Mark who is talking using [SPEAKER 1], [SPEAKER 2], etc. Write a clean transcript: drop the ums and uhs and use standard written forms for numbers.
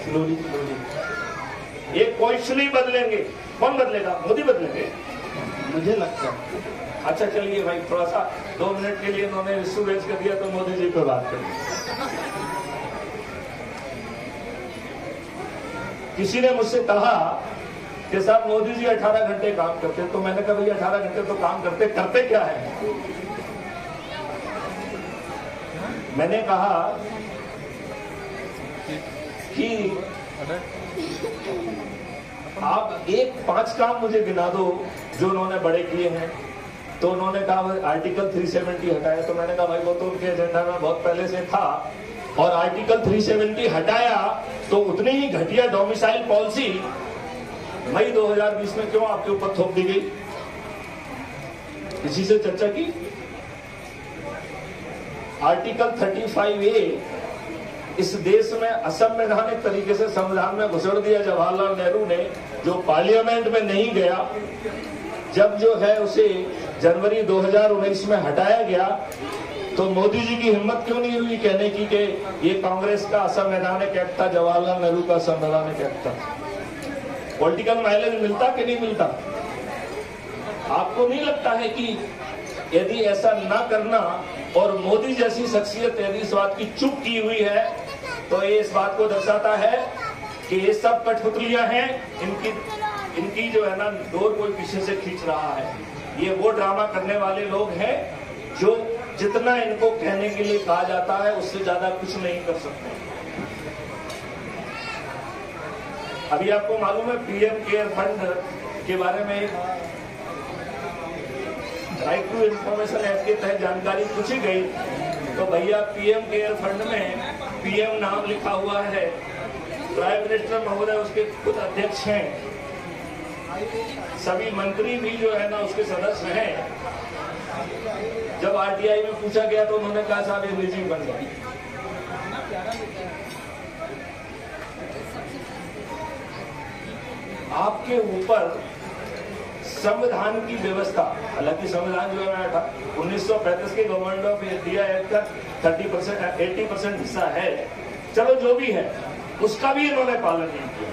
[SPEAKER 1] Slowly slowly. ये कुछ नहीं बदलेंगे। कौन बदलेगा? मोदी बदलेंगे मुझे लगता है। अच्छा चलिए भाई, थोड़ा सा 2 मिनट के लिए इन्होंने इशू रेज कर दिया तो मोदी जी पे बात करें। किसी ने मुझसे कहा कि साहब मोदी जी 18 घंटे काम करते, तो मैंने कहा भैया 18 घंटे तो काम करते क्या है? मैंने कहा कि आप 5 काम मुझे गिना दो जो उन्होंने बड़े किए हैं। तो उन्होंने कहा आर्टिकल 370 हटाया। तो मैंने कहा भाई वो तो उनके एजेंडा में बहुत पहले से था, और आर्टिकल 370 हटाया तो उतनी ही घटिया डोमिसाइल पॉलिसी मई 2020 में क्यों आपके ऊपर थोप दी गई? इसी से चर्चा की। आर्टिकल 35A इस देश में असंवैधानिक तरीके से संविधान में घुसड़ दिया जवाहरलाल नेहरू ने, जो पार्लियामेंट में नहीं गया। जब जो है उसे जनवरी 2019 में हटाया गया, तो मोदी जी की हिम्मत क्यों नहीं हुई कहने की कि ये कांग्रेस का असंवैधानिक एक्ट था, जवाहरलाल नेहरू का असंवैधानिक एक्ट था? पॉलिटिकल माइलेज मिलता कि नहीं मिलता? आपको नहीं लगता है कि यदि ऐसा ना करना और मोदी जैसी शख्सियत यदि इस बात की चुप की हुई है, तो ये इस बात को दर्शाता है कि ये सब कठपुतलियां हैं, इनकी जो है ना डोर कोई पीछे से खींच रहा है। ये वो ड्रामा करने वाले लोग हैं जो जितना इनको कहने के लिए कहा जाता है उससे ज्यादा कुछ नहीं कर सकते। अभी आपको मालूम है पीएम केयर फंड के बारे में राइट टू इंफॉर्मेशन एक्ट के तहत जानकारी पूछी गई, तो भैया पीएम केयर फंड में पीएम नाम लिखा हुआ है, प्राइम मिनिस्टर महोदय उसके खुद अध्यक्ष हैं, सभी मंत्री भी जो है ना उसके सदस्य हैं। जब आरटीआई में पूछा गया तो उन्होंने कहा साहब ये निजी फंड है। आपके ऊपर संविधान की व्यवस्था, हालांकि संविधान जो है 1935 के गवर्नमेंट ऑफ इंडिया एक्ट का 80% हिस्सा है, चलो जो भी है उसका भी इन्होंने पालन नहीं किया।